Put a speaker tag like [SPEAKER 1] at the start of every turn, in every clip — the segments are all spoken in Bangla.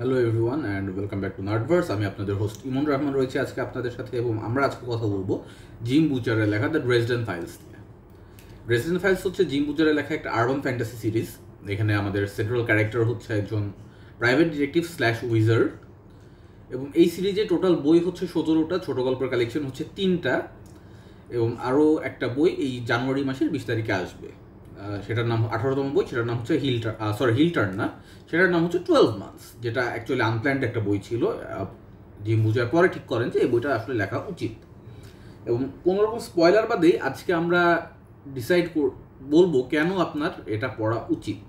[SPEAKER 1] Hello everyone and welcome back to Nerdverse. আমি আপনাদের হোস্ট ইমন রহমান রয়েছে আজকে আপনাদের সাথে, এবং আমরা আজকে কথা বলবো জিম বুচারের লেখা দ্য ড্রেসডেন ফাইলস নিয়ে। ড্রেসডেন ফাইলস হচ্ছে জিম বুচারের লেখা একটা আরবান ফ্যান্টাসি সিরিজ। এখানে আমাদের সেন্ট্রাল ক্যারেক্টার হচ্ছে একজন প্রাইভেট ডিটেকটিভ স্ল্যাশ উইজার্ড, এবং এই সিরিজে টোটাল বই হচ্ছে 17টা, ছোটো গল্পের কালেকশন হচ্ছে 3টা, এবং আরও একটা বই এই জানুয়ারি মাসের 20 তারিখে আসবে। সেটার নাম 18তম বই, সেটার নাম হচ্ছে হিলটার্ন না, সেটার নাম হচ্ছে 12 মান্থস, যেটা অ্যাকচুয়ালি আনপ্ল্যান্ড একটা বই ছিল। জিম বুচার পরে ঠিক করেন যে এই বইটা আসলে লেখা উচিত, এবং কোনোরকম স্পয়লার বাদেই আজকে আমরা বলবো কেন আপনার এটা পড়া উচিত,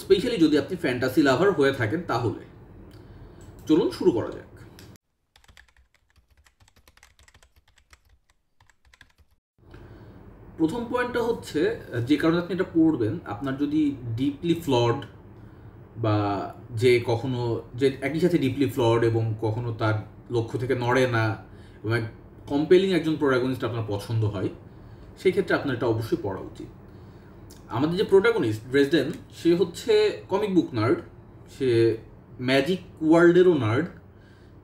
[SPEAKER 1] স্পেশালি যদি আপনি ফ্যান্টাসি লাভার হয়ে থাকেন। তাহলে চলুন শুরু করা যাক। প্রথম পয়েন্টটা হচ্ছে, যে কারণে আপনি এটা পড়বেন, আপনার যদি ডিপলি ফ্লড বা যে একই সাথে ডিপলি ফ্লড এবং কখনো তার লক্ষ্য থেকে নড়ে না এবং কম্পেলিং একজন প্রোটাগনিস্ট আপনার পছন্দ হয়, সেই ক্ষেত্রে আপনার এটা অবশ্যই পড়া উচিত। আমাদের যে প্রোটাগনিস্ট ড্রেসডেন, সে হচ্ছে কমিক বুক নার্ড, সে ম্যাজিক ওয়ার্ল্ডেরও নার্ড।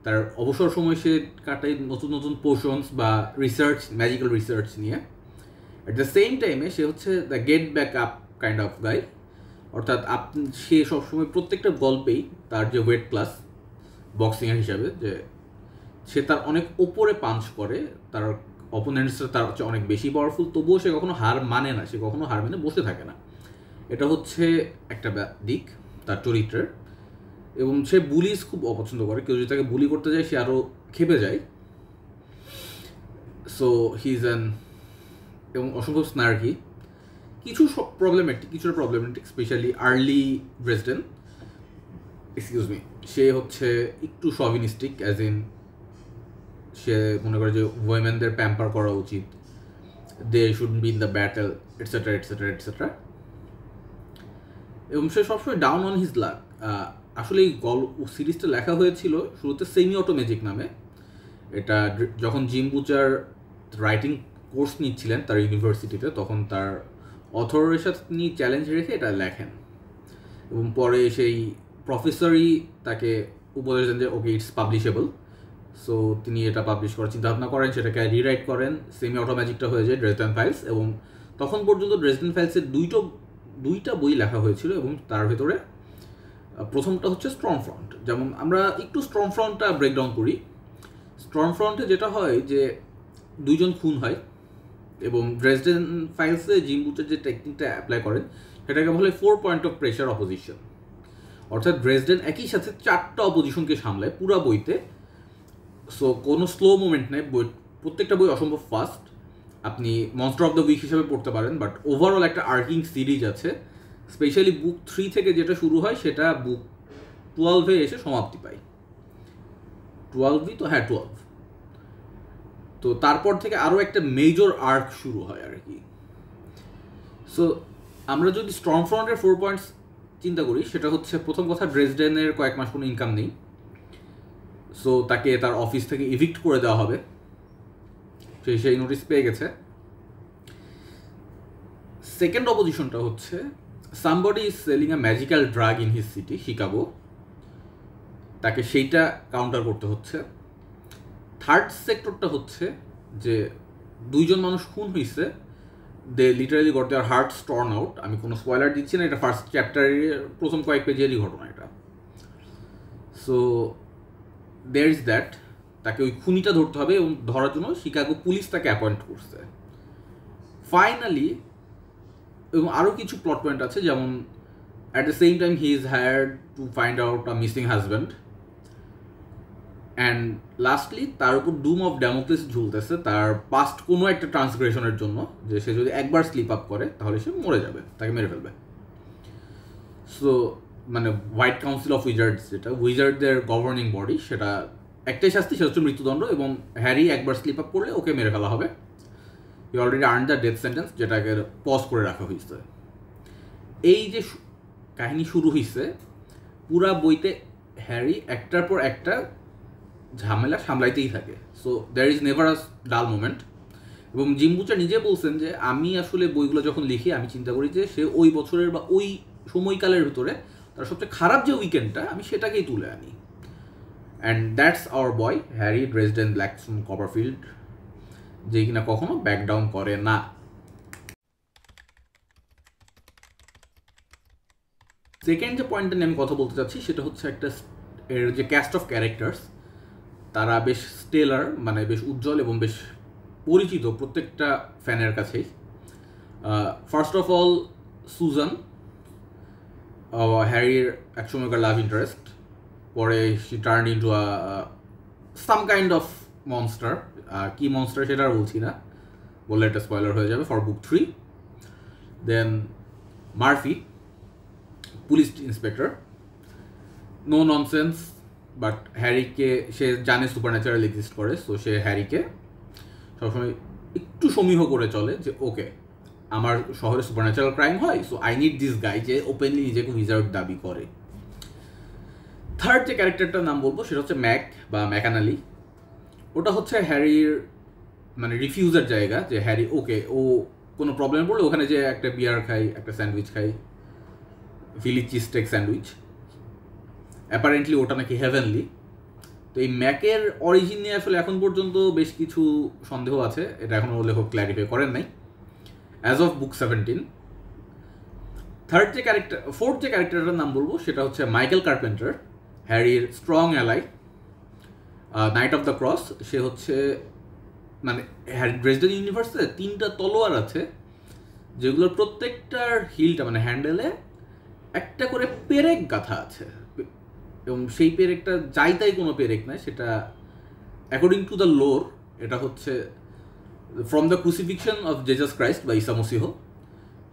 [SPEAKER 1] তার অবসর সময় সে কাটায় নতুন নতুন পোশনস বা ম্যাজিক্যাল রিসার্চ নিয়ে। অ্যাট দ্য সেম টাইমে সে হচ্ছে the get back up kind of গাই, অর্থাৎ সে সবসময় প্রত্যেকটা গল্পেই তার যে ওয়েট ক্লাস বক্সিংয়ের হিসাবে, যে সে তার অনেক ওপরে পাঞ্চ করে, তার অপোনেন্টসরা তার হচ্ছে অনেক বেশি পাওয়ারফুল, তবুও সে কখনো হার মানে না, সে কখনো হার মেনে বসে থাকে না। এটা হচ্ছে একটা দিক তার চরিত্রের। এবং সে বুলিজ খুব অপছন্দ করে, কেউ যদি তাকে বুলি করতে যায় সে আরও খেপে যায়। সো হি ইজ এবং অসম্ভব স্নার্কি। কিছুটা প্রবলেমেটিক, স্পেশালি আর্লি ড্রেসডেন, সে হচ্ছে একটু শভিনিস্টিক, অ্যাজ ইন সে মনে করে যে ওয়েমেনদের প্যাম্পার করা উচিত, they should be in the battle, etcetera etcetera etcetera. এবং সে সবসময় ডাউন অন হিজ লাক। আসলে এই সিরিজটা লেখা হয়েছিল শুরুতে সেমি অটোমেজিক নামে। এটা যখন জিম বুচার রাইটিং কোর্স নিচ্ছিলেন তার ইউনিভার্সিটিতে, তখন তার অথরের সাথে তিনি চ্যালেঞ্জ রেখে এটা লেখেন, এবং পরে সেই প্রফেসরই তাকে উপদেশ দেন যে ওকে ইটস পাবলিশেবল। সো তিনি এটা পাবলিশ করার চিন্তাভাবনা করেন, সেটাকে রিরাইট করেন, সেমি অটোম্যাজিকটা হয়ে যায় ড্রেসডেন ফাইলস। এবং তখন পর্যন্ত ড্রেসডেন ফাইলসের দুইটা বই লেখা হয়েছিল, এবং তার ভেতরে প্রথমটা হচ্ছে স্ট্রং ফ্রন্ট। যেমন আমরা একটু স্ট্রং ফ্রন্টটা ব্রেকডাউন করি। স্ট্রং ফ্রন্টে যেটা হয় যে 2 জন খুন হয়, এবং ড্রেসডেন ফাইলসে জিম বুচার যে টেকনিকটা অ্যাপ্লাই করেন সেটাকে বলে 4 পয়েন্ট অফ প্রেশার অপোজিশন। অর্থাৎ ড্রেসডেন একই সাথে 4টা অপোজিশনকে সামলায় পুরো বইতে। সো কোনো স্লো মুভমেন্ট নেই, প্রত্যেকটা বই অসম্ভব ফাস্ট। আপনি মনস্টার অফ দ্য উইক হিসাবে পড়তে পারেন, বাট ওভারঅল একটা আর্কিং সিরিজ আছে। স্পেশালি বুক 3 থেকে যেটা শুরু হয় সেটা বুক 12-এ এসে সমাপ্তি পায়। 12ই তো, হ্যাঁ 12। তো তারপর থেকে আরও একটা মেজর আর্ক শুরু হয় আর কি। সো আমরা যদি স্ট্রং ফ্রন্টের 4 পয়েন্টস চিন্তা করি, সেটা হচ্ছে প্রথম কথা, ড্রেসডেনের কয়েক মাস কোনো ইনকাম নেই, সো তাকে তার অফিস থেকে ইভিক্ট করে দেওয়া হবে, সেই নোটিস পেয়ে গেছে। সেকেন্ড অপোজিশনটা হচ্ছে somebody is selling a magical drug in his city Chicago, তাকে সেইটা কাউন্টার করতে হচ্ছে। থার্ড সেক্টরটা হচ্ছে যে 2 জন মানুষ খুন হয়েছে, দে লিটারালি গট দেয়ার হার্টস টর্ন আউট। আমি কোনো স্পয়লার দিচ্ছি না, এটা ফার্স্ট চ্যাপ্টারের প্রথম কয়েক পেজেরই ঘটনা এটা। সো দেয়ার ইজ দ্যাট, তাকে ওই খুনিটা ধরতে হবে, এবং ধরার জন্য শিকাগো পুলিশ তাকে অ্যাপয়েন্ট করছে ফাইনালি। এবং আরও কিছু প্লট পয়েন্ট আছে, যেমন at the same time he is hired to find out a missing husband, and lastly তার উপর ডুম অফ ড্যামোক্লিস ঝুলতেছে তার পাস্ট কোনো একটা ট্রান্সগ্রেশনের জন্য, যে সে যদি একবার স্লিপ আপ করে তাহলে সে মরে যাবে, তাকে মেরে ফেলবে। সো মানে হোয়াইট কাউন্সিল অফ উইজার্ডস, যেটা উইজার্ডদের গভর্নিং বডি, সেটা একটাই শাস্তি, সেটা হচ্ছে মৃত্যুদণ্ড, এবং হ্যারি একবার স্লিপ আপ করলে ওকে মেরে ফেলা হবে। He already earn the death sentence, যেটাকে পজ করে রাখা হয়েছে। এই যে কাহিনী শুরু হয়েছে, পুরা বইতে হ্যারি একটার পর একটা ঝামেলা সামলাইতেই থাকে। So there is never a dull moment. এবং জিম বুচার নিজে বলছেন যে আমি আসলে বইগুলো যখন লিখি আমি চিন্তা করি যে সে ওই বছরের বা ওই সময়কালের ভিতরে তার সবচেয়ে খারাপ যে উইকেন্ডটা আমি সেটাকেই তুলে আনি। And that's our boy Harry Dresden Blackstone Copperfield, যে কিনা কখনো ব্যাক ডাউন করে না। সেকেন্ড যে পয়েন্টটা নিয়ে আমি কথা বলতে চাচ্ছি সেটা হচ্ছে একটা এর যে ক্যাস্ট অফ ক্যারেক্টার্স তারা বেশ স্টেলার, মানে বেশ উজ্জ্বল এবং বেশ পরিচিত প্রত্যেকটা ফ্যানের কাছেই। ফার্স্ট অফ অল সুজান, হ্যারির একসময়কার লাভ ইন্টারেস্ট, পরে she turn into some kind of monster. কি মনস্টার সেটা আর বলছি না, বললে একটা স্পয়লার হয়ে যাবে for book 3। Then Murphy, police inspector, no nonsense, but হ্যারিকে সে জানে সুপার ন্যাচারাল এক্সিস্ট করে, সো সে হ্যারিকে সবসময় একটু সমীহ করে চলে যে ওকে আমার শহরে সুপার ন্যাচারাল ক্রাইম হয়, so I need this guy, যে ওপেনলি নিজেকে উইজার্ড দাবি করে। থার্ড যে ক্যারেক্টারটার নাম বলবো সেটা হচ্ছে ম্যাক বা ম্যাকানালি। ওটা হচ্ছে হ্যারির মানে রিফিউজের জায়গা, যে হ্যারি ওকে ও কোনো প্রবলেম পড়লে ওখানে যে একটা বিয়ার খাই, একটা স্যান্ডউইচ খাই, ফিলি চিজ স্টেক স্যান্ডউইচ, অ্যাপারেন্টলি ওটা নাকি হেভেনলি। তো এই ম্যাকের অরিজিন নিয়ে আসলে এখন পর্যন্ত বেশ কিছু সন্দেহ আছে, এটা এখনও লেখক ক্ল্যারিফাই করেন নাই অ্যাজ অফ বুক 17। ফোর্থ যে ক্যারেক্টারটার নাম বলবো সেটা হচ্ছে মাইকেল কার্পেন্টার, হ্যারির strong ally, knight of the cross. সে হচ্ছে মানে হ্যারি ড্রেসডেন ইউনিভার্সে 3টা তলোয়ার আছে যেগুলোর প্রত্যেকটার হিলটা মানে হ্যান্ডেলে একটা করে পেরেক গাঁথা আছে, এবং সেই পেরেকটা যাই তাই কোনো পেরেক নয়, সেটা অ্যাকর্ডিং টু দ্য লোর এটা হচ্ছে from the crucifixion of Jesus Christ বা ঈসা মসীহ,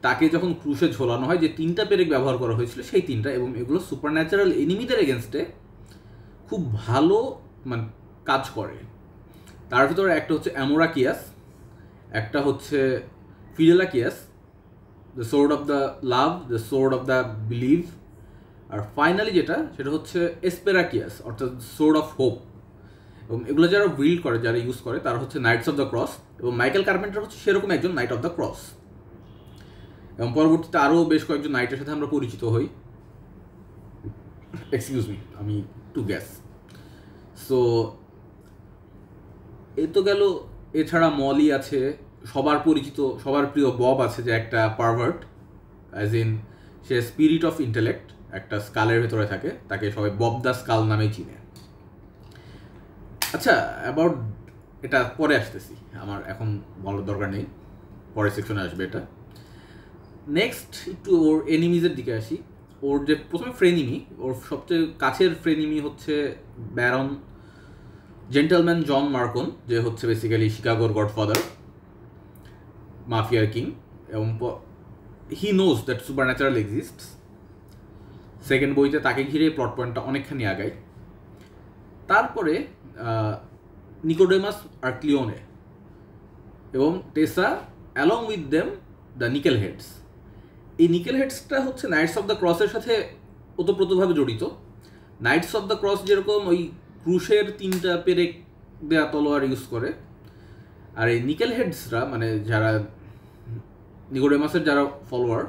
[SPEAKER 1] তাকে যখন ক্রুশে ঝোলানো হয় যে 3টা পেরেক ব্যবহার করা হয়েছিল সেই 3টা, এবং এগুলো সুপার ন্যাচারাল এনিমিদের এগেনস্টে খুব ভালো মানে কাজ করে। তার ভিতরে একটা হচ্ছে অ্যামোরাকিয়াস, একটা হচ্ছে Fidelacchius, the sword of the love, the sword of the believe, আর ফাইনালি যেটা সেটা হচ্ছে এসপেরাকিয়াস অর্থাৎ সোর্ড অফ হোপ। এবং এগুলো যারা উইল্ড করে, যারা ইউজ করে, তারা হচ্ছে নাইটস অফ দ্য ক্রস, এবং মাইকেল কার্পেন্টার হচ্ছে সেরকম একজন নাইট অফ দ্য ক্রস। এবং পরবর্তীতে আরও বেশ কয়েকজন নাইটের সাথে আমরা পরিচিত হই। এক্সকিউজ মি, আমি টু গ্যাস। সো এ তো গেল, এছাড়া মলি আছে, সবার পরিচিত সবার প্রিয় বব আছে, যে একটা pervert, as in say spirit of intellect, একটা স্কালের ভেতরে থাকে, তাকে সবাই বব দ্য স্কাল নামেই চিনে। আচ্ছা, অ্যাবাউট এটা পরে আসতেছি, আমার এখন বলার দরকার নেই, পরের সেকশনে আসবে এটা। নেক্সট একটু ওর এনিমিজের দিকে আসি। ওর যে প্রথমে ফ্রেনিমি, ওর সবচেয়ে কাছের ফ্রেনিমি হচ্ছে ব্যারন জেন্টলম্যান জন মার্কন, যে হচ্ছে বেসিক্যালি শিকাগোর গডফাদার, মাফিয়ার কিং, এবং he knows that super natural exists. Second বইতে তাকে ঘিরে প্লট পয়েন্টটা অনেকখানি আগায়। তারপরে নিকোডেমাস আর ক্লিওনে এবং Tessa along with them the nickel heads. এই নিকেল হেডসটা হচ্ছে নাইটস অফ দ্য ক্রসের সাথে ওতপ্রোতভাবে জড়িত। নাইটস অফ দ্য ক্রস যেরকম ওই ক্রুশের 3টা পেরেক দেয়া তলোয়ার ইউজ করে, আর এই নিকেল হেডসরা মানে যারা নিকোডেমাসের যারা ফলোয়ার,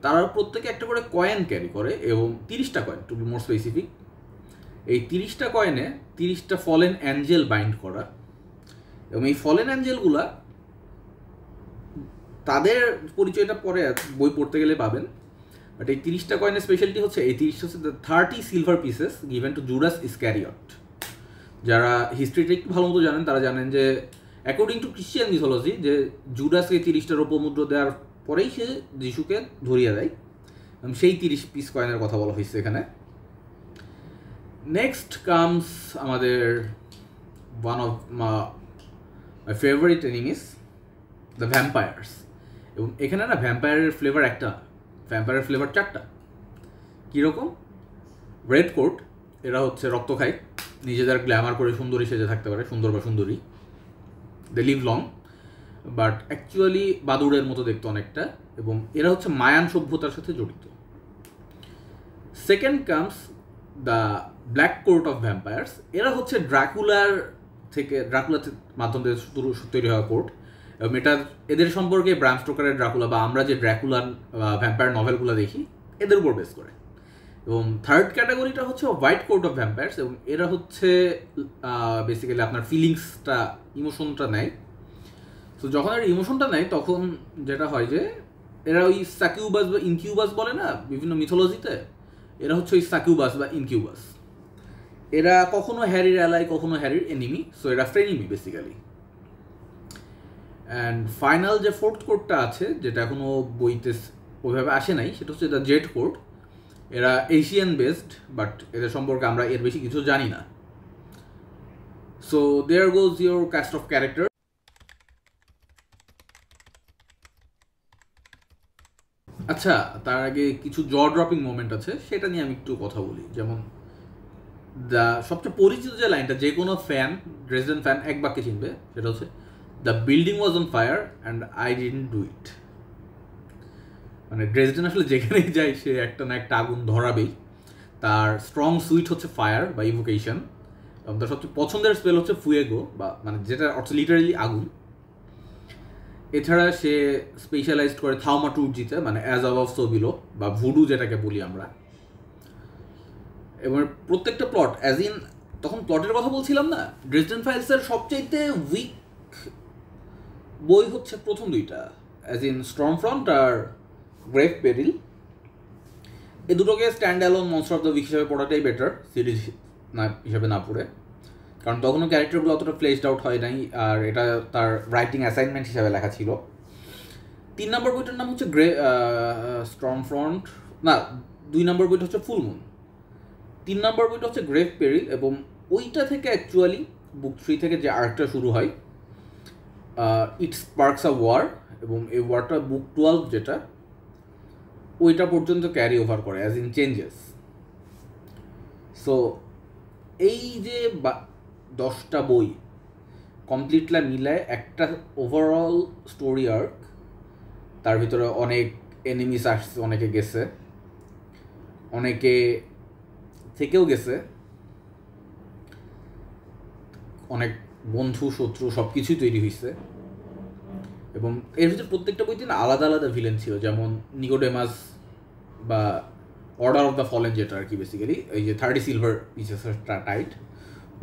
[SPEAKER 1] তারা প্রত্যেকে একটা করে কয়েন ক্যারি করে, এবং 30টা coin to be more specific. এই 30টা কয়েনে 30টা ফলেন অ্যাঞ্জেল বাইন্ড করা, এবং এই ফলেন অ্যাঞ্জেলগুলা তাদের পরিচয়টা পরে বই পড়তে গেলে পাবেন। বাট এই 30টা কয়েনের স্পেশালিটি হচ্ছে এই 30টা হচ্ছে 30 silver pieces given to Judas Iscariot. যারা হিস্ট্রিটা একটু ভালো মতো জানেন তারা জানেন যে অ্যাকর্ডিং টু ক্রিশ্চিয়ান মিথোলজি যে জুডাসকে 30টা রৌপ্যমুদ্রা দেওয়ার পরেই সে যিশুকে ধরিয়ে দেয়, এবং সেই 30 পিস কয়েনের কথা বলা হয়েছে এখানে। নেক্সট কামস আমাদের one of my favourite enemies, the vampires. এবং এখানে না ভ্যাম্পায়ারের ফ্লেভার একটা, ভ্যাম্পায়ারের ফ্লেভার 4টা। কীরকম? রেড কোট, এরা হচ্ছে রক্ত খায়, নিজেদের গ্ল্যামার করে সুন্দরী সেজে থাকতে পারে, সুন্দর বা সুন্দরী। They live long, but actually বাদুড়ের মতো দেখতে অনেকটা, এবং এরা হচ্ছে মায়ান সভ্যতার সাথে জড়িত। Second comes the black court of vampires. এরা হচ্ছে ড্রাকুলার মাধ্যমে তৈরি হওয়া কোর্ট, এবং এটা এদের সম্পর্কে ব্রাম স্টোকারের ড্রাকুলা বা আমরা যে ড্রাকুলার ভ্যাম্পায়ার নভেলগুলো দেখি এদের উপর বেস করে। এবং থার্ড ক্যাটাগরিটা হচ্ছে হোয়াইট কোট অফ ভ্যাম্পায়ার্স, এবং এরা হচ্ছে বেসিক্যালি আপনার ফিলিংসটা, ইমোশনটা নেয়। তো যখন এর ইমোশনটা নেয় তখন যেটা হয় যে এরা ওই সাকিউবাস বা ইনকিউবাস বলে না বিভিন্ন মিথোলজিতে, এরা হচ্ছে ওই সাকিউবাস বা ইনকিউবাস। এরা কখনো হ্যারির অ্যালাই, কখনো হ্যারির এনিমি, সো এরা ফ্রেনিমি বেসিক্যালি। অ্যান্ড ফাইনাল যে ফোর্থ কোডটা আছে, যেটা এখনো বইতে ওইভাবে আসে নাই, সেটা হচ্ছে দ্য জেড কোড। এরা এশিয়ান বেসড, বাট এদের সম্পর্কে আমরা এর বেশি কিছু জানি না। So there goes your cast of character. আচ্ছা, তার আগে কিছু জ ড্রপিং মোমেন্ট আছে, সেটা নিয়ে আমি একটু কথা বলি। যেমন সবচেয়ে পরিচিত যে লাইনটা যে কোনো ফ্যান, রেসিডেন্ট ফ্যান এক বাক্যে চিনবে, সেটা হচ্ছে the building was on fire and I didn't do it. মানে ড্রেসডেন আসলে যেখানেই যায় সে একটা না একটা আগুন ধরাবেই। তার স্ট্রং সুইট হচ্ছে ফায়ার বা ইভোকেশন, এবং তার সবচেয়ে পছন্দের স্পেল হচ্ছে ফুয়েগো, বা মানে যেটা অর্থ লিটারেলি আগুন। এছাড়া সে স্পেশালাইজড করে থাউমাটুর্জিতে, মানে অ্যাজ অ্যাবভ সো বিলো বা ভুডু যেটাকে বলি আমরা। এবং প্রত্যেকটা প্লট অ্যাজ ইন, তখন প্লটের কথা বলছিলাম না, ড্রেসডেন ফাইলসের সবচাইতে উইক বই হচ্ছে প্রথম দুইটা, অ্যাজ ইন স্টর্ম ফ্রন্ট আর গ্রেভ পেরিল। এ দুটোকে stand alone monster of the week হিসাবে পড়াটাই বেটার, সিরিজ না হিসাবে না পড়ে, কারণ তখনও ক্যারেক্টারগুলো অতটা ফ্লেশড আউট হয় নাই, আর এটা তার রাইটিং অ্যাসাইনমেন্ট হিসাবে লেখা ছিল। 3 নম্বর বইটার নাম হচ্ছে স্টর্ম ফ্রন্ট, না 2 নম্বর বইটা হচ্ছে ফুল মুন, 3 নম্বর বইটা হচ্ছে গ্রেভ পেরিল। এবং ওইটা থেকে অ্যাকচুয়ালি বুক 3 থেকে যে আর্কটা শুরু হয়, ইট স্পার্কস আ ওয়ার, এবং এই ওয়ারটা বুক 12 যেটা, ওইটা পর্যন্ত ক্যারি ওভার করে অ্যাজ ইন চেঞ্জেস। সো এই যে 10টা বই কমপ্লিটলি মিলায় একটা ওভারঅল স্টোরি আর্ক। তার ভিতরে অনেক এনিমিস আসছে, অনেকে গেছে, অনেকে থেকেও গেছে, অনেক বন্ধু শত্রু সব কিছুই তৈরি হয়েছে। এবং এর ভিতরে প্রত্যেকটা বইতে না আলাদা আলাদা ভিলেন ছিল, যেমন নিকোডেমাস বা অর্ডার অফ দ্য ফলেন, যেটা আর কি বেসিক্যালি এই যে 30 সিলভার পিসেসটা টাইট,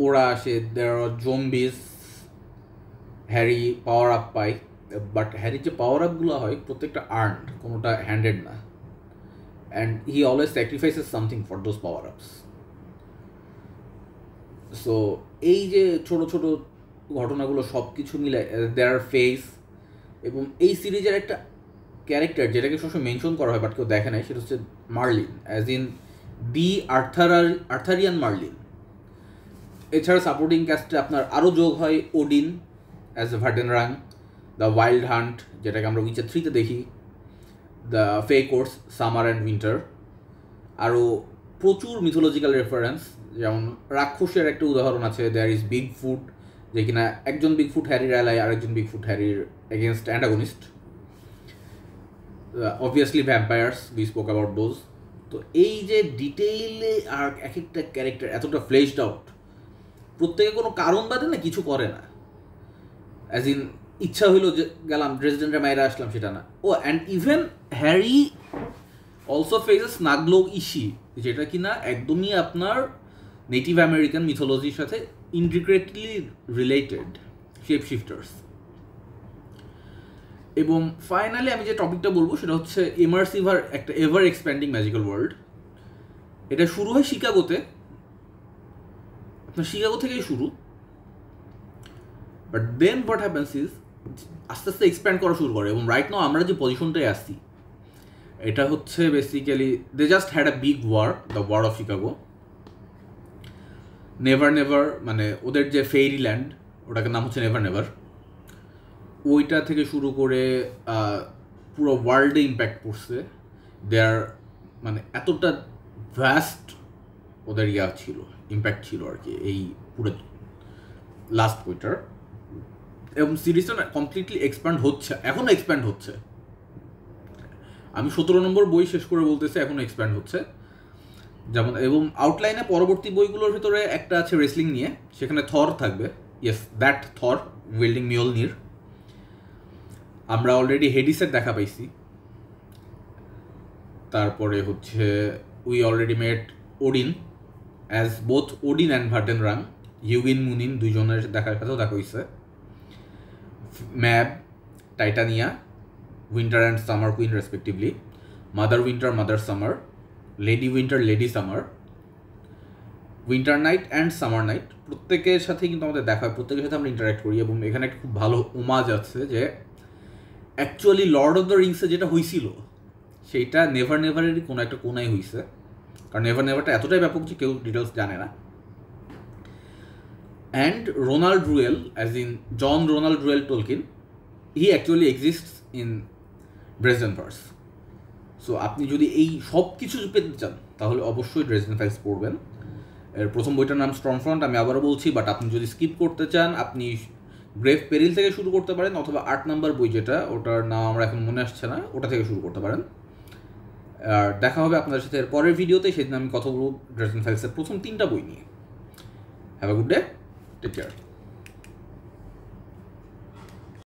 [SPEAKER 1] ওরা আসে। দেয়ার আর জম্বিস। হ্যারি পাওয়ার আপ পায়, বাট হ্যারির যে পাওয়ার আপগুলো হয় প্রত্যেকটা আর্নড, কোনোটা হ্যান্ডেড না, and he always sacrifices something for those power ups. So এই যে ছোটো ছোটো ঘটনাগুলো সব কিছু মিলে দেয়ার ফেস। এবং এই সিরিজের একটা ক্যারেক্টার যেটাকে সবসময় মেনশন করা হয় বাট কেউ দেখে নাই, সেটা হচ্ছে Merlin, as in the Arthurian Merlin. এছাড়া সাপোর্টিং ক্যাস্টে আপনার আরও যোগ হয় ওডিন অ্যাজ এ ভার্ডেনরাং, দ্য ওয়াইল্ড হান্ট যেটাকে আমরা উইচার 3-তে দেখি, দ্য ফে কোর্স সামার অ্যান্ড উইন্টার। আরও প্রচুর মিথোলজিক্যাল রেফারেন্স, যেমন রাক্ষসের একটা উদাহরণ আছে, দেয়ার ইজ বিগ ফুট, যে কিনা একজন বিগ ফুট হ্যারির অ্যালাই, আরেকজন বিগ ফুট হ্যারির against antagonist. Obviously vampires, we spoke about those. তো এই যে ডিটেইলে আর এক একটা ক্যারেক্টার এতটা ফ্লেশড আউট, প্রত্যেকে কোনো কারণ বাদে না কিছু করে না, অ্যাজ ইন ইচ্ছা হইলো যে গেলাম ড্রেসডেন্টে মাইরা আসলাম, সেটা না। ও and even Harry also faces Snuglo Ishi, যেটা কিনা একদমই আপনার নেটিভ আমেরিকান মিথোলজির সাথে ইন্টিগ্রেটলি রিলেটেড, শেপ শিফটার্স। এবং ফাইনালি আমি যে টপিকটা বলবো সেটা হচ্ছে ইমার্সিভ আর একটা এভার এক্সপ্যান্ডিং ম্যাজিক্যাল ওয়ার্ল্ড। এটা শুরু হয় শিকাগোতে, আপনার শিকাগো থেকেই শুরু, but then what happens is আস্তে আস্তে এক্সপ্যান্ড করা শুরু করে। এবং রাইট নাও আমরা যে পজিশনটায় আসছি, এটা হচ্ছে basically they just had a big war, the war of Chicago. Never never, মানে ওদের যে ফেইরি ল্যান্ড, ওটাকে নাম হচ্ছে নেভার নেভার, ওইটা থেকে শুরু করে পুরো ওয়ার্ল্ডে ইম্প্যাক্ট পড়ছে। দেয়ার মানে এতটা ভ্যাস্ট ওদের ছিল, ইম্প্যাক্ট ছিল আর কি এই পুরো লাস্ট বইটার। এবং সিরিজটা না কমপ্লিটলি এক্সপ্যান্ড হচ্ছে, এখনও এক্সপ্যান্ড হচ্ছে। আমি 17 নম্বর বই শেষ করে বলতেছি এখনও এক্সপ্যান্ড হচ্ছে। যেমন এবং আউটলাইনে পরবর্তী বইগুলোর ভিতরে একটা আছে রেসলিং নিয়ে, সেখানে থর থাকবে, ইয়েস দ্যাট থর উইল্ডিং মিওলনির। আমরা অলরেডি হেডিসের দেখা পাইছি, তারপরে হচ্ছে we already met Odin as both Odin and ভার্ডেন রাং, হিউগিন মুনিন দুইজনের দেখার সাথেও দেখা হয়েছে, Mab, Titania, winter and summer queen respectively, mother winter, mother summer, lady winter, lady summer, winter knight and summer knight, প্রত্যেকের সাথেই কিন্তু আমাদের দেখা হয়, প্রত্যেকের সাথে আমরা ইন্টারাক্ট করি। এবং এখানে একটা খুব ভালো ওমাজ আছে যে অ্যাকচুয়ালি লর্ড অফ দ্য রিংসে যেটা হয়েছিল সেইটা নেভার নেভারেরই কোনো একটা কোনায় হয়েছে, কারণ নেভার নেভারটা এতটাই ব্যাপক যে কেউ ডিটেলস জানে না। And Ronald Reuel, as in John Ronald Reuel Tolkien, he actually exists in Dresden Files. So আপনি যদি এই সব কিছু পেতে চান তাহলে অবশ্যই ড্রেসডেন ফাইলস পড়বেন। এর প্রথম বইটার নাম স্টর্মফ্রন্ট, আমি আবারও বলছি, বাট আপনি যদি স্কিপ করতে চান আপনি গ্রেভ পেরিল থেকে শুরু করতে পারেন, অথবা 8 নম্বর বই যেটা, ওটার নাম আমার এখন মনে আসছে না, ওটা থেকে শুরু করতে পারেন। আর দেখা হবে আপনাদের সাথে এর পরের ভিডিওতে, সেদিন আমি কথা বলব ড্রেসডেন ফাইলসের প্রথম 3টা বই নিয়ে। Have a good day, take care.